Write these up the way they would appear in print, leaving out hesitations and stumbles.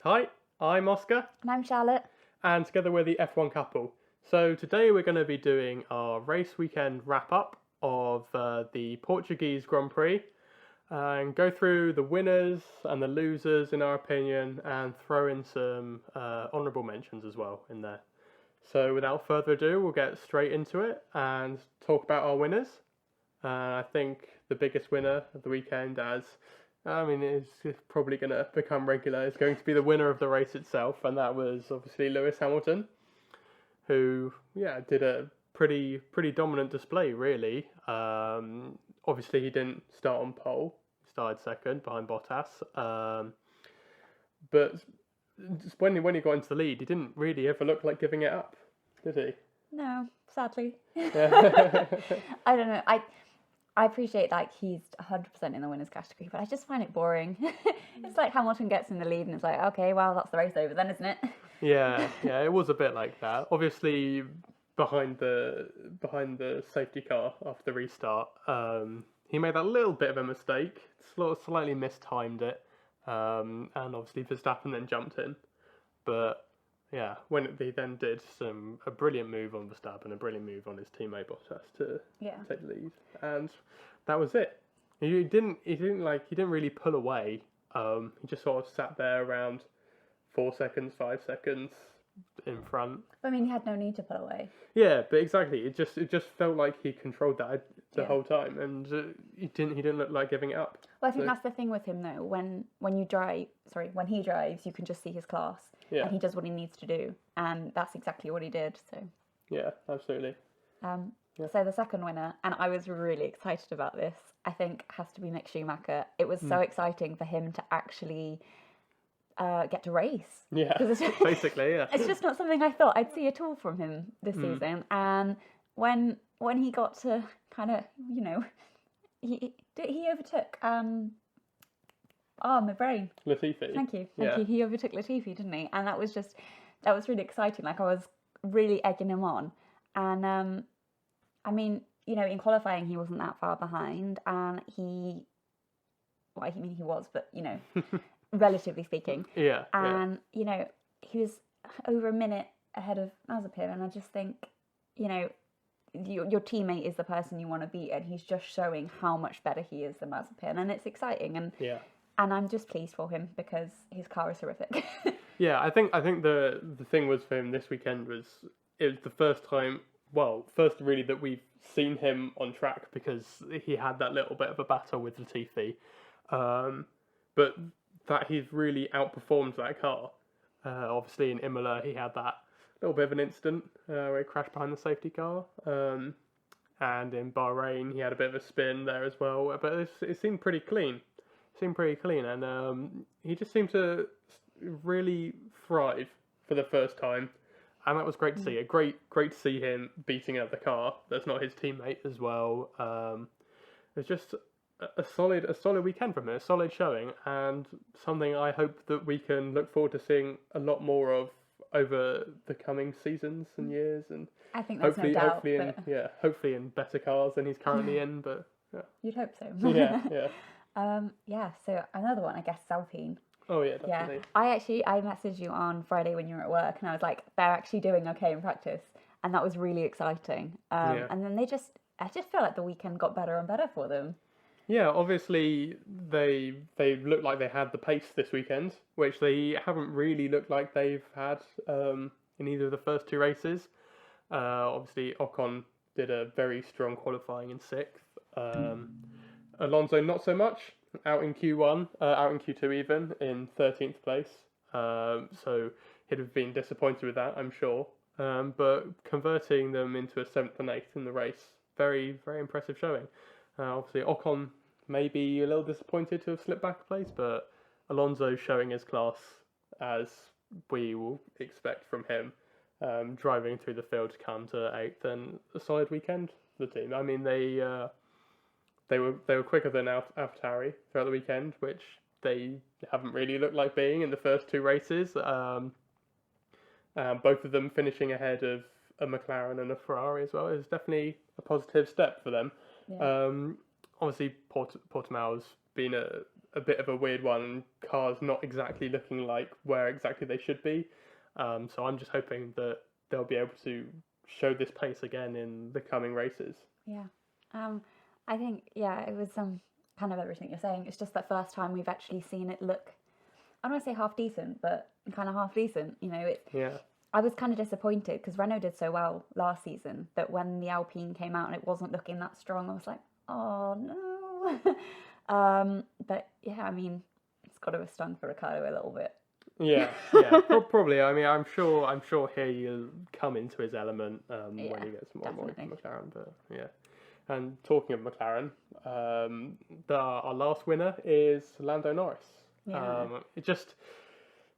Hi, I'm Oscar, And I'm Charlotte. and together we're the F1 couple. So today we're going to be doing our race weekend wrap-up of the Portuguese Grand Prix, and go through the winners and the losers in our opinion, and throw in some honourable mentions as well in there. So without further ado, we'll get straight into it and talk about our winners. I think the biggest winner of the weekend, is probably going to become regular, is going to be the winner of the race itself, and that was obviously Lewis Hamilton, who did a pretty dominant display really. Obviously he didn't start on pole, he started second behind Bottas, but when he got into the lead, he didn't really ever look like giving it up, did he? No, sadly. Yeah. I don't know. I appreciate like he's 100% in the winners category, but I just find it boring. It's like Hamilton gets in the lead and it's like, okay, well, that's the race over then, isn't it? Yeah, it was a bit like that. Obviously, behind the safety car after the restart, he made that little bit of a mistake, slightly mistimed it, and obviously Verstappen then jumped in. But yeah, when he then did a brilliant move on Verstappen, a brilliant move on his teammate Bottas to take the lead, and that was it. He didn't really pull away. He just sort of sat there around 4 seconds, 5 seconds in front. I mean, he had no need to pull away. Yeah, but exactly. It just felt like he controlled that the whole time, and he didn't look like giving it up. Well, I think that's the thing with him though. When he drives, you can just see his class, and he does what he needs to do, and that's exactly what he did. So yeah, absolutely. So the second winner, and I was really excited about this, I think has to be Mick Schumacher. It was so exciting for him to actually get to race. Yeah, basically, yeah. It's just not something I thought I'd see at all from him this season. And when he got to kind of, he overtook, my brain. Latifi. Thank you. He overtook Latifi, didn't he? And that was really exciting. Like, I was really egging him on. And, in qualifying, he wasn't that far behind. And he was, but, relatively speaking. Yeah. And, he was over a minute ahead of Mazepin. And I just think, your teammate is the person you want to beat. And he's just showing how much better he is than Mazepin. And it's exciting. And I'm just pleased for him because his car is horrific. Yeah, I think the thing was for him this weekend was it was the first time, first really that we've seen him on track, because he had that little bit of a battle with Latifi, but that he's really outperformed that car. Obviously in Imola he had that little bit of an incident where he crashed behind the safety car, and in Bahrain he had a bit of a spin there as well, but it seemed pretty clean. And he just seemed to really thrive for the first time, and that was great to see. Great to see him beating out the car that's not his teammate as well. It's just a solid weekend from him, a solid showing, and something I hope that we can look forward to seeing a lot more of over the coming seasons and years, and I think that's no doubt, hopefully in better cars than he's currently in. But you'd hope so. So another one, I guess, is Alpine. Oh yeah, definitely. I messaged you on Friday when you were at work, and I was like, they're actually doing okay in practice, and that was really exciting. And then I just feel like the weekend got better and better for them. Yeah, obviously they looked like they had the pace this weekend, which they haven't really looked like they've had in either of the first two races. Obviously Ocon did a very strong qualifying in 6th. Alonso not so much, out in Q1, out in Q2 even, in 13th place. So he'd have been disappointed with that, I'm sure. But converting them into a 7th and 8th in the race, very, very impressive showing. Obviously Ocon may be a little disappointed to have slipped back a place, but Alonso showing his class as we will expect from him, driving through the field to come to 8th, and a solid weekend for the team. I mean, they were quicker than Tauri throughout the weekend, which they haven't really looked like being in the first two races. Both of them finishing ahead of a McLaren and a Ferrari as well is definitely a positive step for them. Yeah. Obviously, Portimao's been a bit of a weird one. Cars not exactly looking like where exactly they should be. So I'm just hoping that they'll be able to show this pace again in the coming races. Yeah. I think, it was kind of everything you're saying. It's just the first time we've actually seen it look, I don't want to say half decent, but kind of half decent. Yeah. I was kind of disappointed because Renault did so well last season that when the Alpine came out and it wasn't looking that strong, I was like, oh no. But yeah, I mean, it's got to have stung for Ricciardo a little bit. Yeah, probably. I mean, I'm sure he'll come into his element when he gets more and more into McLaren. But yeah, and talking of McLaren, our last winner is Lando Norris. Yeah.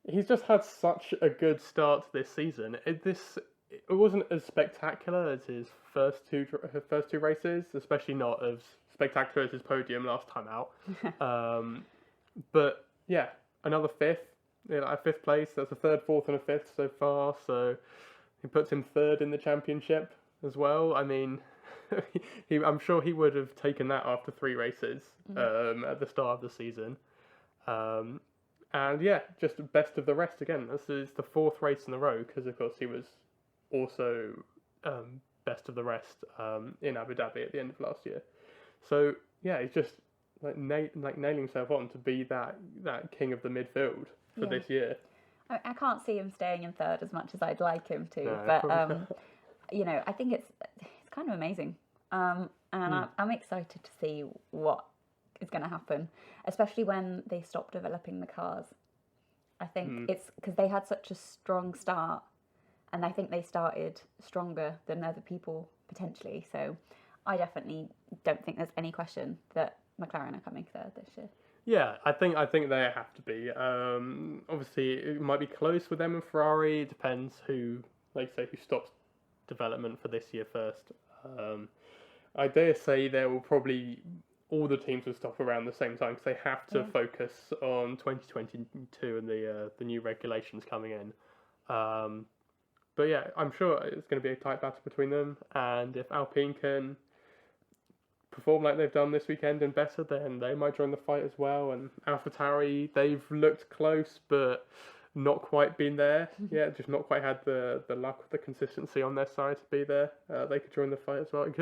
He's just had such a good start to this season. It wasn't as spectacular as his first two races, especially not as spectacular as his podium last time out. But yeah, another fifth. A fifth place. That's a third, fourth, and a fifth so far. So he puts him third in the championship as well. I mean, I'm sure he would have taken that after 3 races at the start of the season. And yeah, just best of the rest again. This is the 4th race in a row because, of course, he was also best of the rest in Abu Dhabi at the end of last year. So yeah, he's just nailing himself on to be that king of the midfield for this year. I can't see him staying in third as much as I'd like him to, No, but I think it's kind of amazing, and I'm excited to see what is going to happen, especially when they stop developing the cars. I think it's because they had such a strong start, and I think they started stronger than other people potentially. So I definitely don't think there's any question that McLaren are coming third this year. Yeah, I think they have to be. Obviously, it might be close with them and Ferrari. It depends who stops development for this year first. I dare say there will probably all the teams will stop around the same time because they have to focus on 2022 and the new regulations coming in. But yeah, I'm sure it's going to be a tight battle between them. And if Alpine can perform like they've done this weekend and better, then they might join the fight as well. And Alpha Tauri, they've looked close, but not quite been there. Yeah, just not quite had the luck, the consistency on their side to be there. They could join the fight as well. It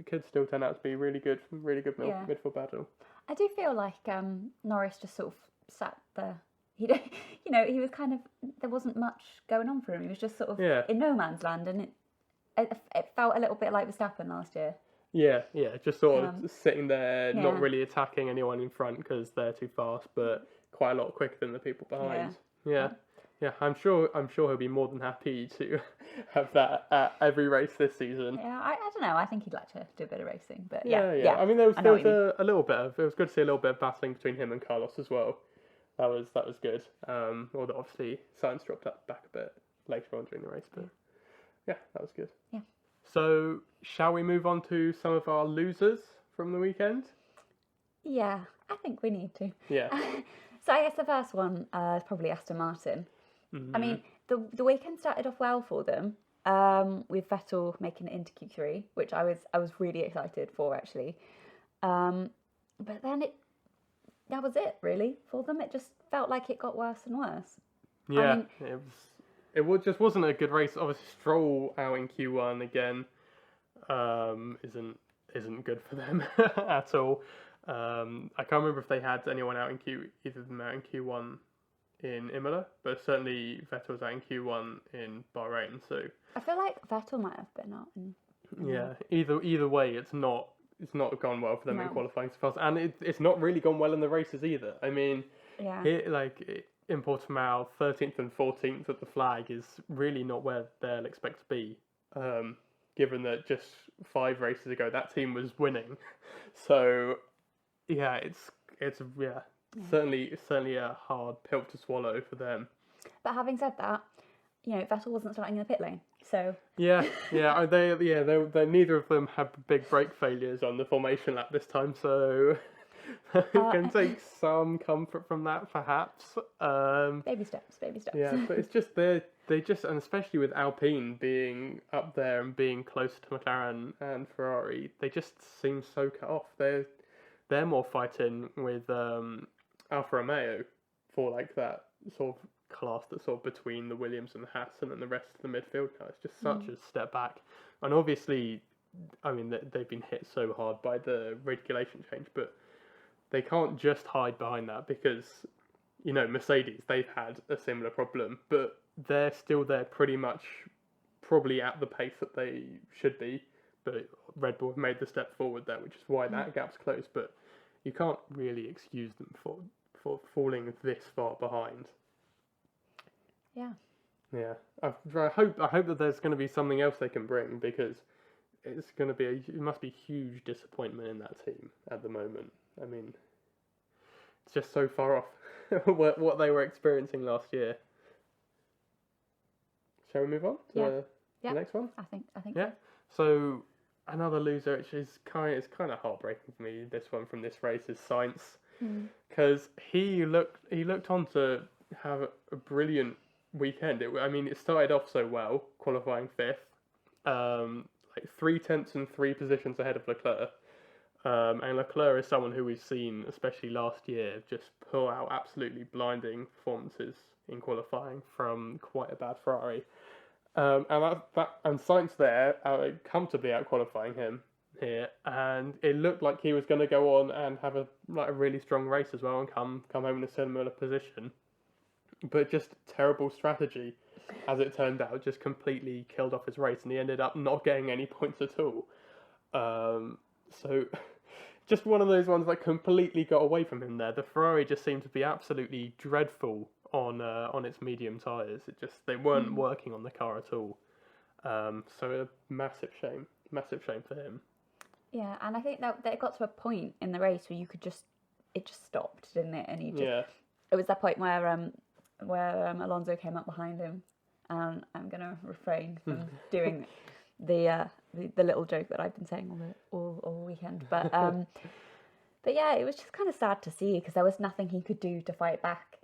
could still turn out to be really good midfield battle. I do feel like Norris just sort of sat there. He was kind of, there wasn't much going on for him. He was just sort of in no man's land, and it felt a little bit like Verstappen last year. Yeah, just sort of sitting there, not really attacking anyone in front because they're too fast, but quite a lot quicker than the people behind. Yeah. I'm sure he'll be more than happy to have that at every race this season. Yeah, I don't know. I think he'd like to do a bit of racing, but yeah. I mean, there was a little bit of. It was good to see a little bit of battling between him and Carlos as well. That was good. Although obviously Sainz dropped back a bit later on during the race, but yeah, that was good. Yeah. So, shall we move on to some of our losers from the weekend? Yeah, I think we need to. Yeah. So I guess the first one is probably Aston Martin. Mm-hmm. I mean, the weekend started off well for them, with Vettel making it into Q3, which I was really excited for actually. But then that was it really for them. It just felt like it got worse and worse. Yeah, I mean, it just wasn't a good race. Obviously, Stroll out in Q1 again isn't good for them at all. I can't remember if they had anyone out in either of them out in Q1 in Imola, but certainly Vettel was out in Q1 in Bahrain. So I feel like Vettel might have been out in Imola. Yeah, either way, it's not gone well for them in qualifying so fast, and it's not really gone well in the races either. I mean, in Portimao, 13th and 14th at the flag is really not where they'll expect to be, given that just 5 races ago that team was winning. So yeah, it's certainly a hard pill to swallow for them. But having said that, Vettel wasn't starting in the pit lane, so they neither of them had big brake failures on the formation lap this time, so you can take some comfort from that, perhaps. Baby steps. Yeah, but it's just they just, and especially with Alpine being up there and being close to McLaren and Ferrari, they just seem so cut off. They're more fighting with Alfa Romeo for like that sort of class that's sort of between the Williams and the Haas and then the rest of the midfield now. It's just such a step back. And obviously, I mean, they've been hit so hard by the regulation change, but they can't just hide behind that because, you know, Mercedes, they've had a similar problem, but they're still there pretty much probably at the pace that they should be. But Red Bull have made the step forward there, which is why that gap's closed. But you can't really excuse them for falling this far behind. Yeah. Yeah. I hope that there's going to be something else they can bring because it's going to be it must be huge disappointment in that team at the moment. I mean, it's just so far off what they were experiencing last year. Shall we move on to the next one? I think Yeah. So another loser, which is kind of heartbreaking for me. This one from this race is Sainz, because he looked on to have a brilliant weekend. It started off so well, qualifying fifth, like 3/10 and 3 positions ahead of Leclerc. And Leclerc is someone who we've seen, especially last year, just pull out absolutely blinding performances in qualifying from quite a bad Ferrari. And Sainz there comfortably out qualifying him here, and it looked like he was going to go on and have a really strong race as well and come home in a similar position, but just terrible strategy, as it turned out, just completely killed off his race, and he ended up not getting any points at all. So just one of those ones that completely got away from him there. The Ferrari just seemed to be absolutely dreadful on its medium tyres. They weren't working on the car at all. So a massive shame for him. Yeah, and I think that it got to a point in the race where it just stopped, didn't it? And it was that point where Alonso came up behind him, and I'm gonna refrain from doing the little joke that I've been saying all weekend, but yeah, it was just kind of sad to see because there was nothing he could do to fight back.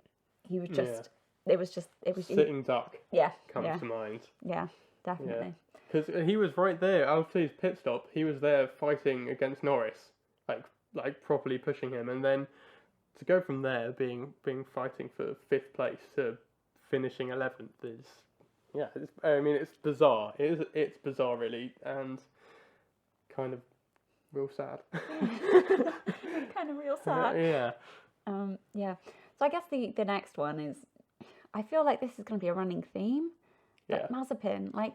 He was just, it was sitting duck. Yeah, comes to mind. Yeah, definitely. Because he was right there after his pit stop. He was there fighting against Norris, like properly pushing him, and then to go from there being fighting for 5th place to finishing 11th is. Yeah, it's bizarre. It's bizarre, really, and kind of real sad. Kind of real sad. Yeah. Yeah. So I guess the next one is, I feel like this is going to be a running theme. But Mazepin, like,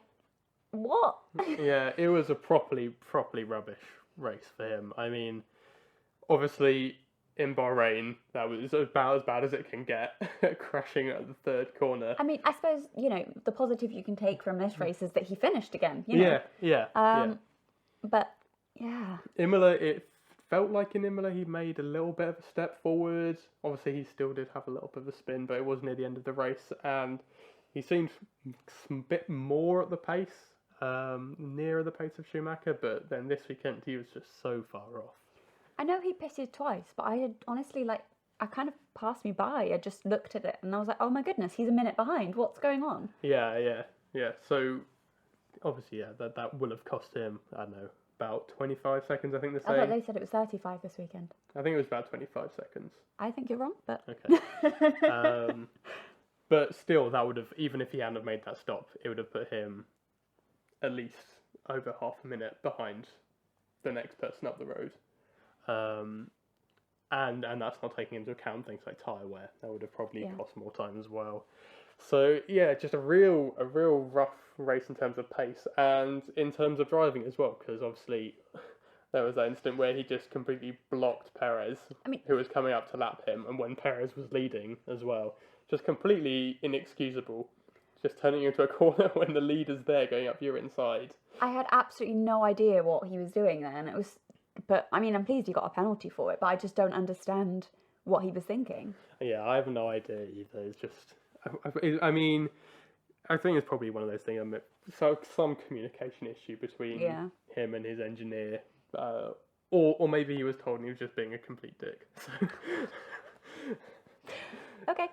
what? Yeah, it was a properly rubbish race for him. I mean, obviously in Bahrain, that was about as bad as it can get, crashing at the 3rd corner. I mean, I suppose, the positive you can take from this race is that he finished again, Yeah. But, yeah. Imola, it felt like in Imola he made a little bit of a step forward. Obviously, he still did have a little bit of a spin, but it was near the end of the race, and he seemed a bit more at the pace, nearer the pace of Schumacher, but then this weekend he was just so far off. I know he pitted twice, but I had honestly, I kind of passed me by. I just looked at it and I was like, oh my goodness, he's a minute behind. What's going on? Yeah. So, obviously, that will have cost him, I don't know, about 25 seconds, I think they say. I thought they said it was 35 this weekend. I think it was about 25 seconds. I think you're wrong, but... Okay. But still, that would have, even if he hadn't have made that stop, it would have put him at least over half a minute behind the next person up the road. And that's not taking into account things like tyre wear. That would have probably cost more time as well. So yeah, just a real rough race in terms of pace and in terms of driving as well, because obviously there was that instant where he just completely blocked Perez, who was coming up to lap him, and when Perez was leading as well, just completely inexcusable. Just turning into a corner when the leader's there going up your inside. I had absolutely no idea what he was doing there, and it was. But, I'm pleased he got a penalty for it, but I just don't understand what he was thinking. Yeah, I have no idea either. It's just... I think it's probably one of those things, some communication issue between him and his engineer. Or maybe he was told and he was just being a complete dick. So. Okay.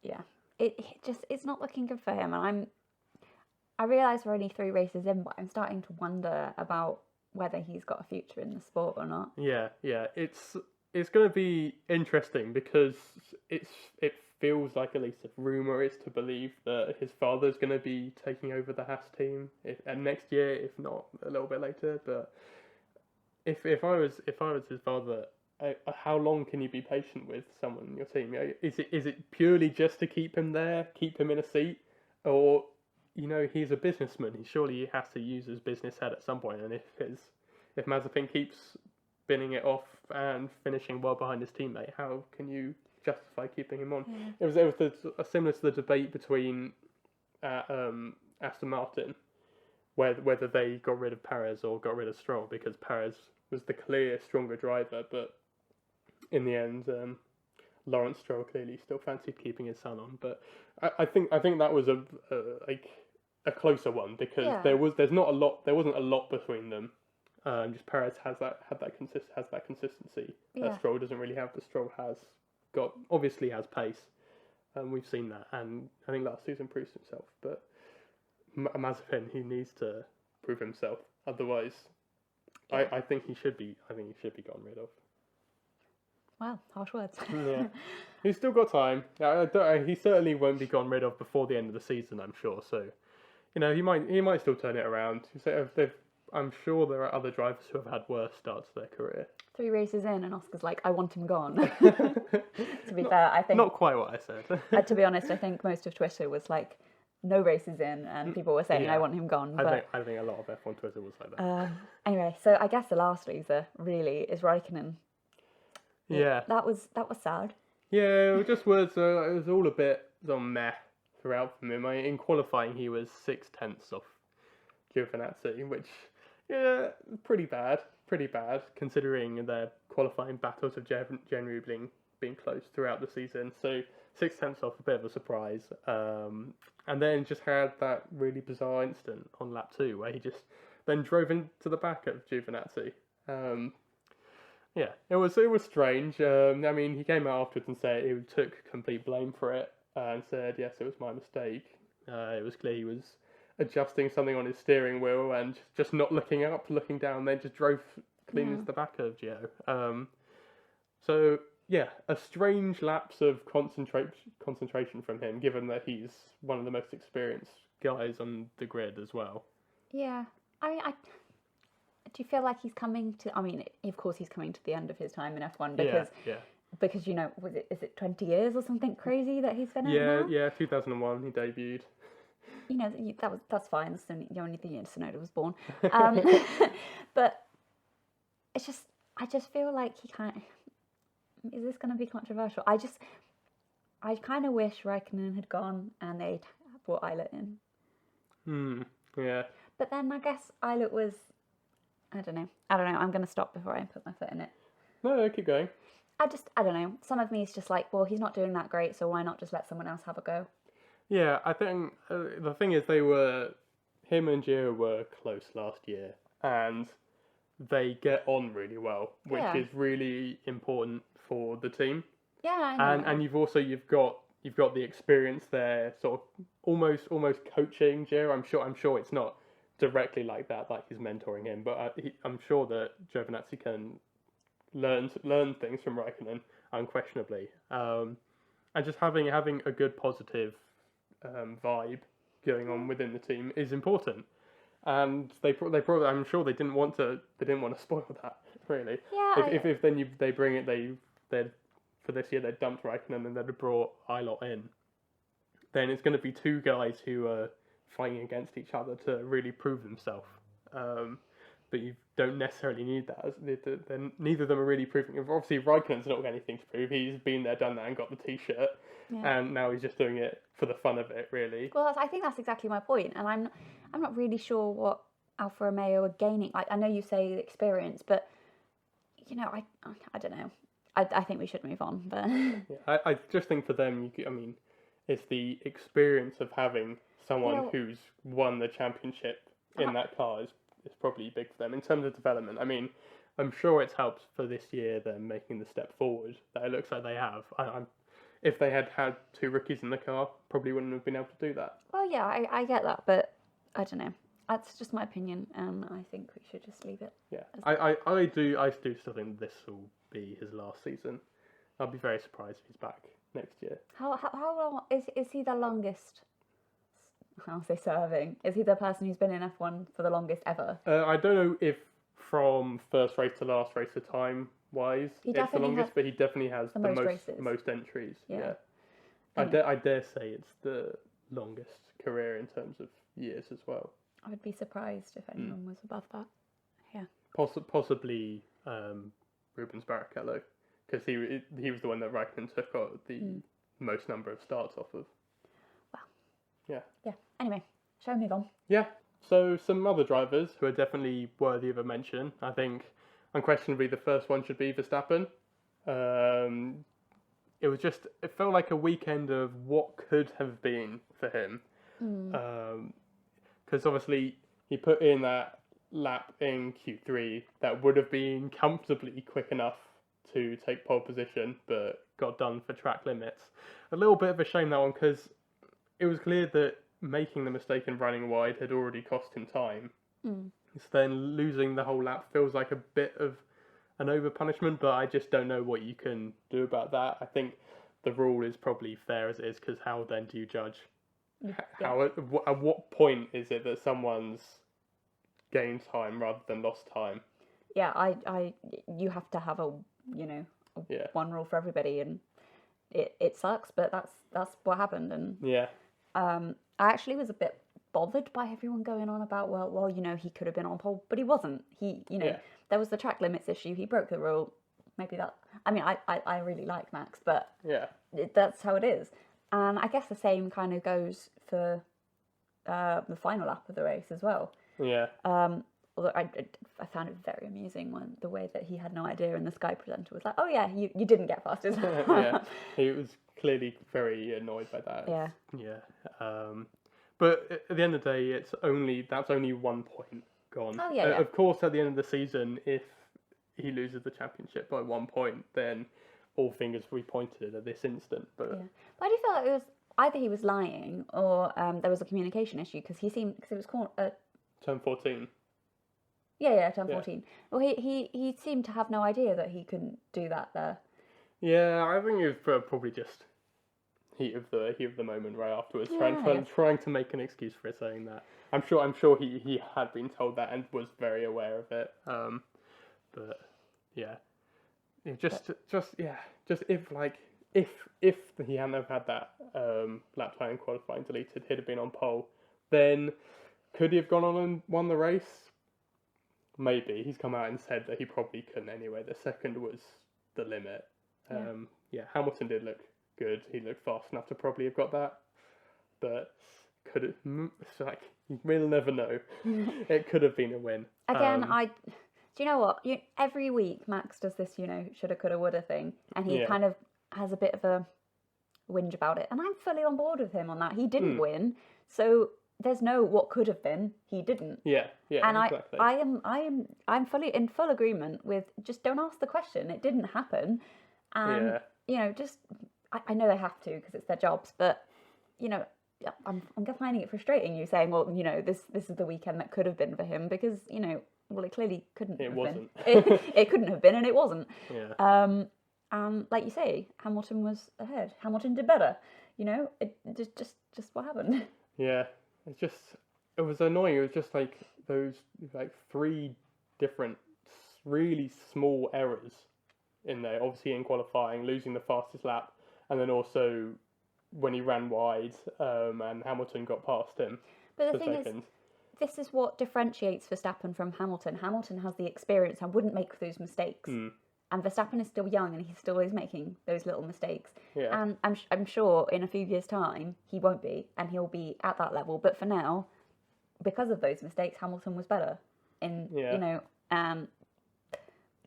Yeah. It's not looking good for him, and I realise we're only 3 races in, but I'm starting to wonder about whether he's got a future in the sport or not. Yeah. it's going to be interesting because it feels like, at least the rumor is to believe, that his father's going to be taking over the Haas team and next year, if not a little bit later. But if I was his father, how long can you be patient with someone in your team? Is it purely just to keep him there, keep him in a seat, or he's a businessman. Surely he has to use his business head at some point. And if Mazepin keeps spinning it off and finishing well behind his teammate, how can you justify keeping him on? Yeah. It was similar to the debate between Aston Martin, whether they got rid of Perez or got rid of Stroll, because Perez was the clear stronger driver, but in the end, Lawrence Stroll clearly still fancied keeping his son on. But I think that was a closer one, because there wasn't a lot between them. Just Perez has that consistency. Yeah. Stroll doesn't really have, but Stroll has pace. We've seen that, and I think last season proves himself. But Mazepin, he needs to prove himself. Otherwise, I think he should be gotten rid of. Wow, harsh words. Yeah, he's still got time. He certainly won't be gotten rid of before the end of the season, I'm sure. So, he might still turn it around. I'm sure there are other drivers who have had worse starts to their career. 3 races in, and Oscar's like, I want him gone. To be fair, I think... Not quite what I said. To be honest, I think most of Twitter was like, no races in, and people were saying, I want him gone. I think a lot of F1 Twitter was like that. Anyway, so I guess the last loser, really, is Raikkonen. Yeah. That was sad. Yeah, it was all a bit meh throughout from him. In qualifying, he was 0.6 off Giovinazzi, which, pretty bad, considering their qualifying battles have generally been close throughout the season. So 0.6 off, a bit of a surprise. And then just had that really bizarre incident on lap 2 where he just then drove into the back of Giovinazzi. Yeah, it was strange. He came out afterwards and said he took complete blame for it and said, yes, it was my mistake. It was clear he was adjusting something on his steering wheel and just not looking up, looking down, then just drove clean into the back of Gio. So, yeah, a strange lapse of concentration from him, given that he's one of the most experienced guys on the grid as well. Yeah, do you feel like he's coming to... of course he's coming to the end of his time in F1 because... Yeah. Because, is it 20 years or something crazy that he's been in now? Yeah, 2001 he debuted. That's fine. That's the only thing Tsunoda was born. But it's just... I just feel like he can't... Is this going to be controversial? I kind of wish Raikkonen had gone and they'd brought Eilert in. Yeah. But then I guess Eilert was... I don't know. I'm going to stop before I put my foot in it. No, keep going. I don't know. Some of me is just like, well, he's not doing that great, so why not just let someone else have a go? Yeah, I think the thing is him and Gio were close last year, and they get on really well, which is really important for the team. Yeah, I know. And you've got the experience there, sort of almost coaching Gio. I'm sure it's not directly like that, like he's mentoring him, but I'm sure that Giovinazzi can learn things from Raikkonen, unquestionably. And just having a good positive vibe going on within the team is important. And they probably, I'm sure they didn't want to spoil that, really. Yeah. If then they bring it, they for this year they dumped Raikkonen and they'd brought Eilert in, then it's going to be 2 guys who are fighting against each other to really prove themselves. But you don't necessarily need that. Neither of them are really proving. Obviously, Raikkonen's not got anything to prove. He's been there, done that, and got the T-shirt. Yeah. And now he's just doing it for the fun of it, really. Well, I think that's exactly my point. And I'm not really sure what Alfa Romeo are gaining. Like, I know you say experience, but I don't know. I think we should move on. But yeah, I just think for them, it's the experience of having someone who's won the championship in that car is probably big for them in terms of development. I'm sure it's helped for this year them making the step forward that it looks like they have. If they had 2 rookies in the car, probably wouldn't have been able to do that. Well, yeah, I get that, but I don't know. That's just my opinion, and I think we should just leave it. Yeah, as I do still think this will be his last season. I'll be very surprised if he's back next year. How long is he the longest? I'll say serving. Is he the person who's been in F1 for the longest ever? I don't know if from first race to last race of time wise it's the longest, but he definitely has the most entries. Yeah. Anyway. I dare say it's the longest career in terms of years as well. I would be surprised if anyone was above that. Yeah. Possibly Rubens Barrichello, because he was the one that Raikkonen took the most number of starts off of. Wow. Yeah. Yeah. Anyway, shall we move on? Yeah. So some other drivers who are definitely worthy of a mention. I think unquestionably the first one should be Verstappen. It felt like a weekend of what could have been for him. Because obviously he put in that lap in Q3 that would have been comfortably quick enough to take pole position, but got done for track limits. A little bit of a shame that one, because it was clear that making the mistake in running wide had already cost him time. So then losing the whole lap feels like a bit of an over punishment, but I just don't know what you can do about that. I think the rule is probably fair as it is, because how then do you judge? How at what point is it that someone's gained time rather than lost time? Yeah, you have to have one rule for everybody, and it sucks, but that's what happened. And I actually was a bit bothered by everyone going on about well he could have been on pole, but he wasn't. There was the track limits issue. He broke the rule. Maybe that. I mean, I really like Max, but that's how it is. And I guess the same kind of goes for the final lap of the race as well. Yeah. Although I found it very amusing when the way that he had no idea, and the Sky presenter was like, "Oh yeah, you didn't get fastest." Yeah, he was clearly very annoyed by that. Yeah. Yeah. But at the end of the day, that's only 1 point gone. Oh yeah. Of course, at the end of the season, if he loses the championship by 1 point, then all fingers will be pointed at this instant. But I do feel like it was either he was lying or there was a communication issue, because it was called turn 14. Yeah, turn 14. Well, he seemed to have no idea that he couldn't do that there. Yeah, I think it was probably just heat of the moment right afterwards, trying to make an excuse for saying that. I'm sure he had been told that and was very aware of it. But yeah, just if he hadn't have had that lap time qualifying deleted, he'd have been on pole. Then could he have gone on and won the race? Maybe. He's come out and said that he probably couldn't anyway. The second was the limit. Hamilton did look good. He looked fast enough to probably have got that. But we'll never know. It could have been a win. Again, do you know what? Every week Max does this, shoulda, coulda, woulda thing, and he kind of has a bit of a whinge about it, and I'm fully on board with him on that. He didn't win, so there's no what could have been. He didn't. Yeah, and exactly. I'm fully in full agreement with just don't ask the question. It didn't happen, and just I know they have to because it's their jobs, but I'm finding it frustrating you saying, well, this is the weekend that could have been for him, because it clearly couldn't. It wasn't. Been. It couldn't have been, and it wasn't. Yeah. Like you say, Hamilton was ahead. Hamilton did better. It just what happened. Yeah. It was annoying. It was just like those 3 different really small errors in there. Obviously in qualifying, losing the fastest lap, and then also when he ran wide and Hamilton got past him. But the thing is, this is what differentiates Verstappen from Hamilton. Hamilton has the experience and wouldn't make those mistakes. And Verstappen is still young, and he still is making those little mistakes. Yeah. And I'm sure in a few years' time he won't be, and he'll be at that level. But for now, because of those mistakes, Hamilton was better.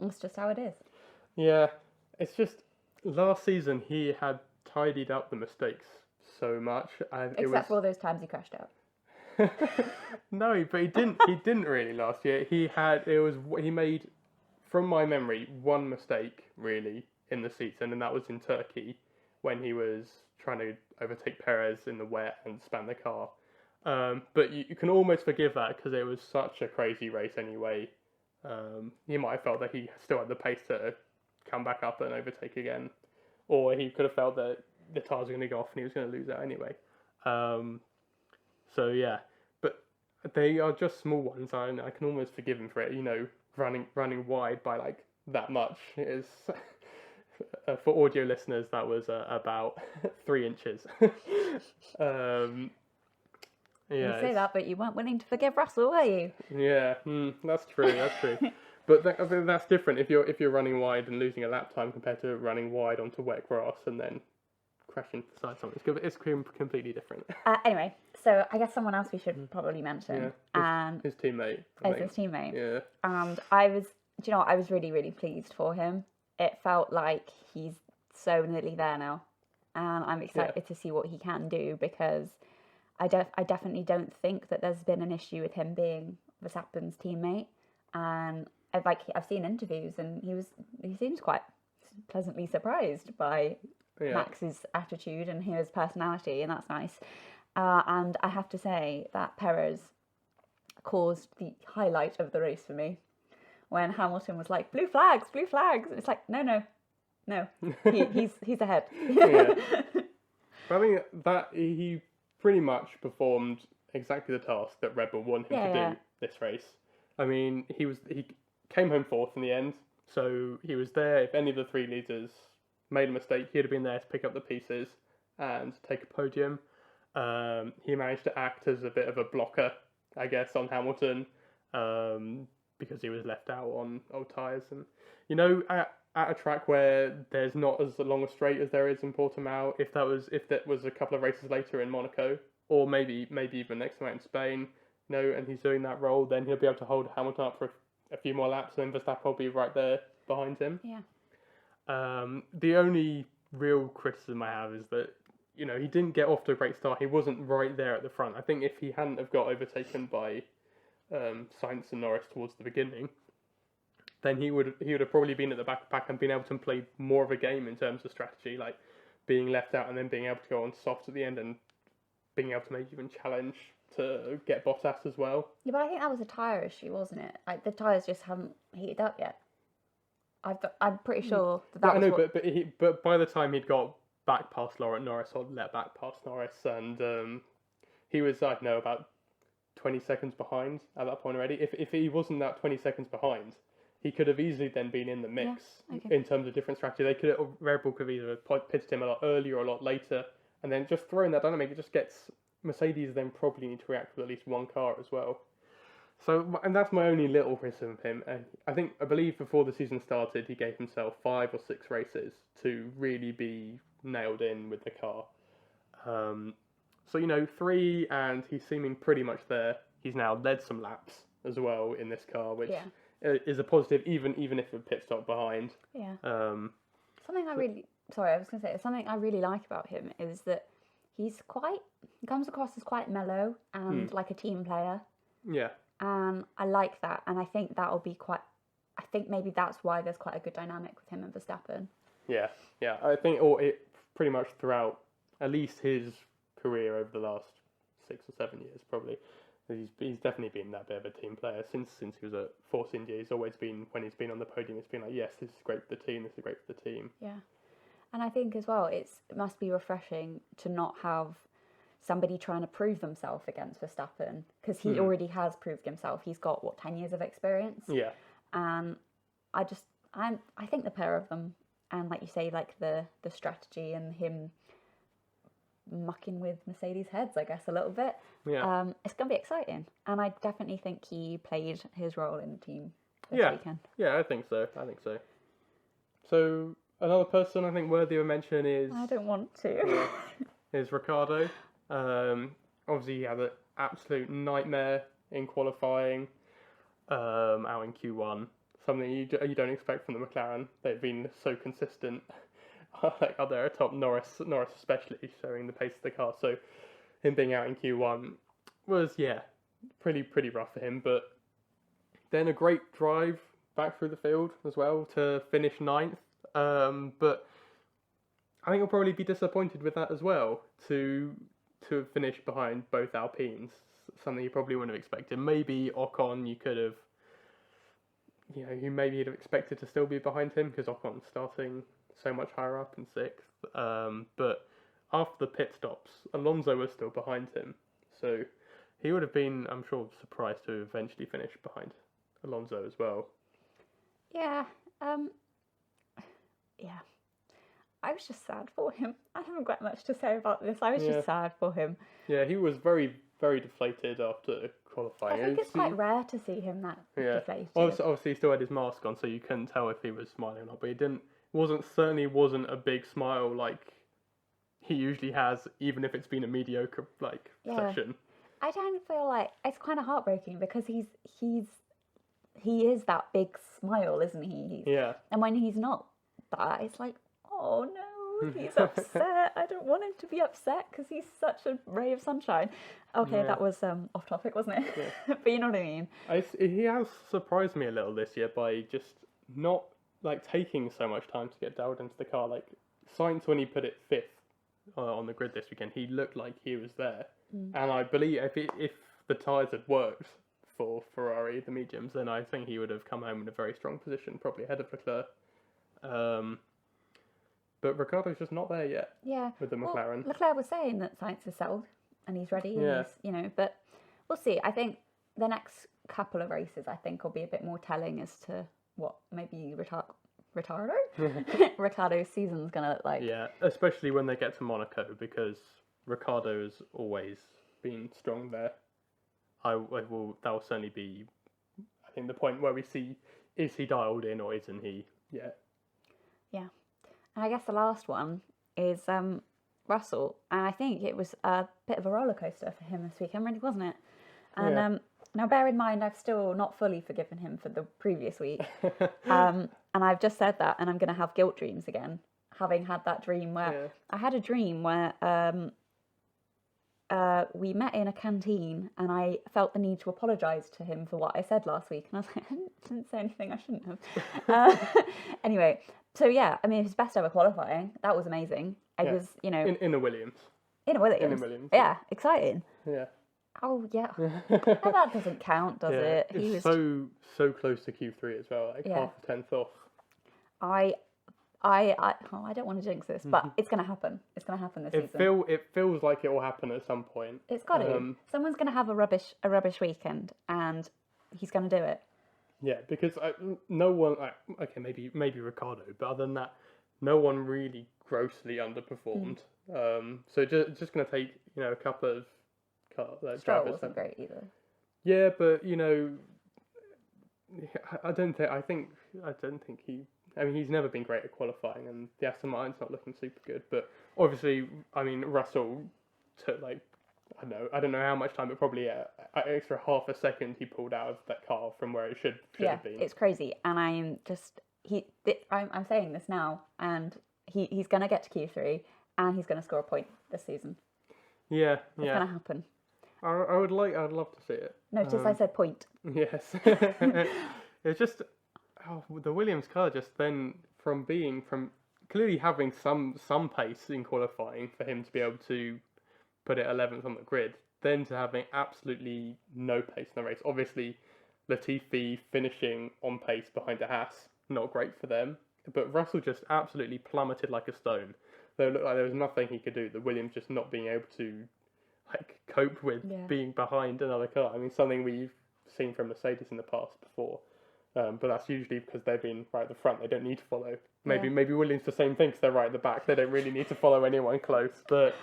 That's just how it is. Yeah, it's just last season he had tidied up the mistakes so much, and except for all those times he crashed out. No, but he didn't. He didn't really last year. He made, from my memory, one mistake really in the season, and that was in Turkey when he was trying to overtake Perez in the wet and span the car. But you can almost forgive that because it was such a crazy race anyway. He might have felt that he still had the pace to come back up and overtake again, or he could have felt that the tyres were going to go off and he was going to lose out anyway. So yeah, but they are just small ones. I can almost forgive him for it. Running wide by like that much is for audio listeners that was about 3 inches. You say that, but you weren't willing to forgive Russell, were you? Yeah, that's true. That's true. But I think that's different if you're running wide and losing a lap time compared to running wide onto wet grass and then crashing to the side of something. It's completely different. Anyway, so I guess someone else we should probably mention. His teammate. His teammate. Yeah. And I was really, really pleased for him. It felt like he's so nearly there now. And I'm excited to see what he can do because I definitely don't think that there's been an issue with him being Verstappen's teammate. And I've seen interviews and he seems quite pleasantly surprised by Max's attitude and his personality, and that's nice. And I have to say that Perez caused the highlight of the race for me when Hamilton was like, blue flags, and it's like, no, he's ahead. Yeah. I think that he pretty much performed exactly the task that Red Bull wanted him to do this race. I mean, he came home 4th in the end, so he was there. If any of the 3 leaders made a mistake, he'd have been there to pick up the pieces and take a podium. He managed to act as a bit of a blocker, I guess, on Hamilton, because he was left out on old tyres. And at a track where there's not as long a straight as there is in Portimao, if that was a couple of races later in Monaco, or maybe even next time out in Spain, and he's doing that role, then he'll be able to hold Hamilton up for a few more laps, and then Verstappen will be right there behind him. Yeah. The only real criticism I have is that he didn't get off to a great start. He wasn't right there at the front. I think if he hadn't have got overtaken by Sainz and Norris towards the beginning, then he would have probably been at the back and been able to play more of a game in terms of strategy, like being left out and then being able to go on soft at the end and being able to maybe even challenge to get Bottas as well. Yeah, but I think that was a tyre issue, wasn't it? Like the tyres just haven't heated up yet. I'm pretty sure that was what... but by the time he'd got back past Norris or let back past Norris, and he was about 20 seconds behind at that point already. If he wasn't that 20 seconds behind, he could have easily then been in the mix in terms of different strategy. Red Bull could have either pitted him a lot earlier or a lot later, and then just throwing that dynamic, it just gets Mercedes then probably need to react with at least one car as well. So, and that's my only little criticism of him. I believe before the season started, he gave himself 5 or 6 races to really be nailed in with the car. So 3, and he's seeming pretty much there. He's now led some laps as well in this car, which is a positive, even if a pit stop behind. Yeah. Something I really like about him is that he comes across as quite mellow and like a team player. Yeah. And I like that, and I think I think maybe that's why there's quite a good dynamic with him and Verstappen. Yeah. I think it pretty much throughout at least his career over the last 6 or 7 years, probably. He's definitely been that bit of a team player since he was at Force India. He's always been, when he's been on the podium, it's been like, yes, this is great for the team. This is great for the team. Yeah, and I think as well, it must be refreshing to not have somebody trying to prove themselves against Verstappen, because he already has proved himself. He's got 10 years of experience. Yeah, and I think the pair of them, and like you say, like the strategy and him mucking with Mercedes heads, I guess, a little bit. Yeah. It's going to be exciting, and I definitely think he played his role in the team this weekend. Yeah, I think so. So another person I think worthy of mention is... I don't want to. Is Ricciardo. Obviously he had an absolute nightmare in qualifying out in Q1. Something you don't expect from the McLaren. They've been so consistent. Like up there atop Norris especially, showing the pace of the car. So him being out in Q1 was pretty rough for him. But then a great drive back through the field as well to finish 9th. But I think he'll probably be disappointed with that as well. To to finish behind both Alpines, something you probably wouldn't have expected. Maybe Ocon, you could have, you maybe have expected to still be behind him because Ocon's starting so much higher up in 6th. But after the pit stops, Alonso was still behind him. So he would have been, I'm sure, surprised to eventually finish behind Alonso as well. Yeah. Yeah. I was just sad for him. I haven't got much to say about this. I was just sad for him. Yeah, he was very, very deflated after qualifying. I think it's quite rare to see him that deflated. Obviously, he still had his mask on, so you couldn't tell if he was smiling or not. But he wasn't a big smile like he usually has, even if it's been a mediocre session. I don't feel like it's kind of heartbreaking because he is that big smile, isn't he? And when he's not that, it's like, oh no, he's upset. I don't want him to be upset because he's such a ray of sunshine. Okay, that was off topic, wasn't it? Yeah. But you know what I mean. He has surprised me a little this year by just not taking so much time to get dialed into the car. Like Sainz, when he put it 5th on the grid this weekend, he looked like he was there. And I believe if the tyres had worked for Ferrari, the mediums, then I think he would have come home in a very strong position, probably ahead of Leclerc. But Ricciardo's just not there yet. Yeah. With the McLaren. Leclerc was saying that Sainz is settled and he's ready. And he's, but we'll see. I think the next couple of races, will be a bit more telling as to what maybe Ricciardo's season's going to look like. Yeah, especially when they get to Monaco, because Ricciardo's always been strong there. That will certainly be, I think, the point where we see, is he dialed in or isn't he yet? Yeah. And I guess the last one is Russell. And I think it was a bit of a roller coaster for him this weekend, really, wasn't it? And now bear in mind, I've still not fully forgiven him for the previous week. And I've just said that, and I'm going to have guilt dreams again, having had that dream where I had a dream where we met in a canteen and I felt the need to apologise to him for what I said last week. And I was like, I didn't say anything I shouldn't have. Anyway, so his best ever qualifying. That was amazing. It was, in a Williams. In a Williams. Yeah, exciting. Yeah. Oh, yeah. That doesn't count, does it? He was so close to Q3 as well, half a tenth off. I don't want to jinx this, but it's going to happen. It's going to happen this season. It feels like it will happen at some point. It's got to. Someone's going to have a rubbish weekend, and he's going to do it. Yeah, because no one. Maybe Ricciardo, but other than that, no one really grossly underperformed. So just going to take a couple of Stroll drivers. Wasn't great either. Yeah, but I don't think he. I mean, he's never been great at qualifying, and the Aston Martin's not looking super good. But obviously, Russell took I don't know how much time, but probably an extra half a second he pulled out of that car from where it should have been. It's crazy, and I'm saying this now, and he's going to get to Q3, and he's going to score a point this season. Yeah, it's going to happen. I'd love to see it. Notice I said point. Yes, it's just the Williams car just then from clearly having some pace in qualifying for him to be able to put it 11th on the grid, then to having absolutely no pace in the race. Obviously, Latifi finishing on pace behind a Haas, not great for them. But Russell just absolutely plummeted like a stone. Though it looked like there was nothing he could do. The Williams just not being able to cope with being behind another car. I mean, something we've seen from Mercedes in the past before. But that's usually because they've been right at the front. They don't need to follow. Maybe Williams the same thing because they're right at the back. They don't really need to follow anyone close. But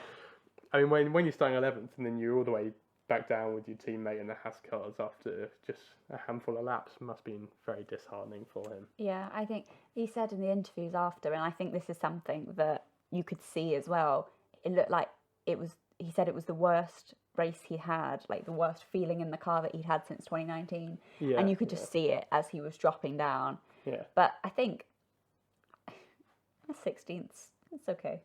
I mean, when you're starting 11th and then you're all the way back down with your teammate in the Haas cars after just a handful of laps, must have been very disheartening for him. Yeah, I think he said in the interviews after, and I think this is something that you could see as well. It looked like he said it was the worst race he had, like the worst feeling in the car that he'd had since 2019. Yeah, and you could just see it as he was dropping down. Yeah. But I think 16th, it's okay.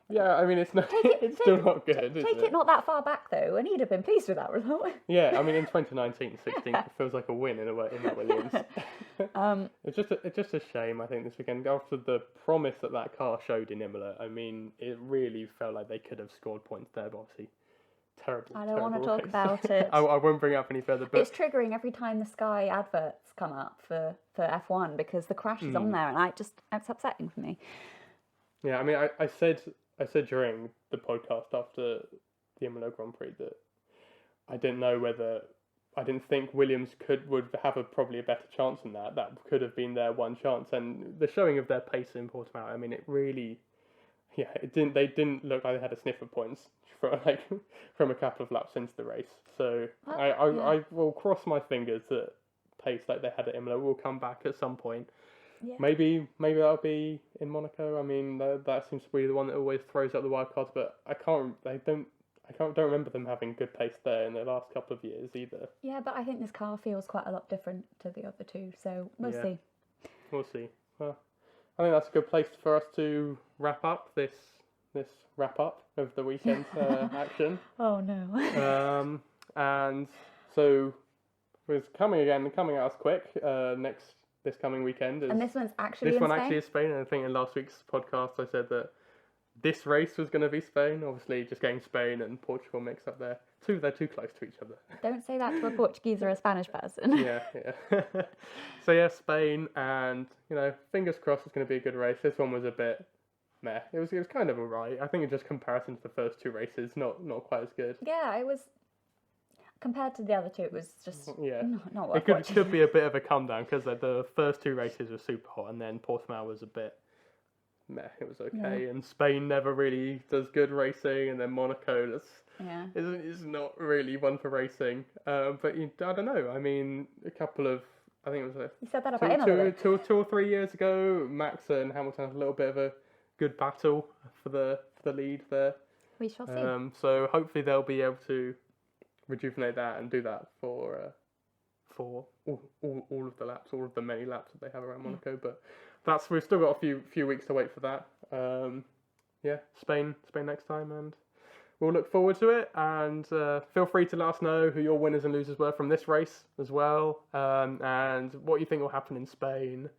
Yeah, I mean, it's still not good, is it? Take it not that far back, though, and he'd have been pleased with that result. Yeah, I mean, in 2019, 16th feels like a win in that Williams. It's just a shame, I think, this weekend. After the promise that car showed in Imola, I mean, it really felt like they could have scored points there, but obviously terrible. I don't want to terrible talk race. about it. I won't bring it up any further. But It's triggering every time the Sky adverts come up for F1 because the crash is on there, and it's upsetting for me. yeah, I mean, I said during the podcast after the Imola Grand Prix that I didn't think Williams would have probably a better chance than that. That could have been their one chance, and the showing of their pace in Portimao. I mean, it really, yeah, they didn't look like they had a sniff of points from a couple of laps into the race. So I will cross my fingers that pace like they had at Imola will come back at some point. Yeah. Maybe that'll be in Monaco. I mean, that seems to be the one that always throws up the wild cards. But I don't remember them having good pace there in the last couple of years either. Yeah, but I think this car feels quite a lot different to the other two, so we'll see. We'll see. Well, I think that's a good place for us to wrap up this wrap up of the weekend action. Oh no. And so it's coming at us quick this coming weekend. And this one's actually this in one Spain? actually is Spain. And I think in last week's podcast I said that this race was going to be Spain. Obviously, just getting Spain and Portugal mixed up there. They're too close to each other. Don't say that to a Portuguese or a Spanish person. Yeah. So yeah, Spain, and fingers crossed it's going to be a good race. This one was a bit meh. It was kind of alright. I think in just comparison to the first two races, not quite as good. Yeah, it was. Compared to the other two, it was just not worth It watching. could be a bit of a come down because the first two races were super hot, and then Portimao was a bit meh. It was okay, and Spain never really does good racing, and then Monaco is not really one for racing. But I don't know. I mean, I think it was You said that about Imola. two or 3 years ago, Max and Hamilton had a little bit of a good battle for the lead there. We shall see. So hopefully they'll be able to rejuvenate that and do that for all of the laps, all of the many laps that they have around Monaco. But we've still got a few weeks to wait for that. Spain next time, and we'll look forward to it. And feel free to let us know who your winners and losers were from this race as well, and what you think will happen in Spain.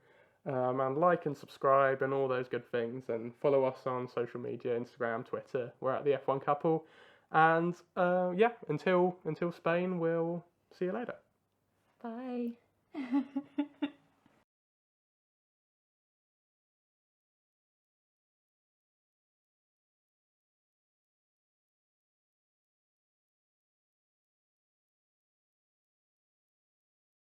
And like and subscribe and all those good things, and follow us on social media, Instagram, Twitter. We're at the F1 Couple. And until Spain, we'll see you later. Bye.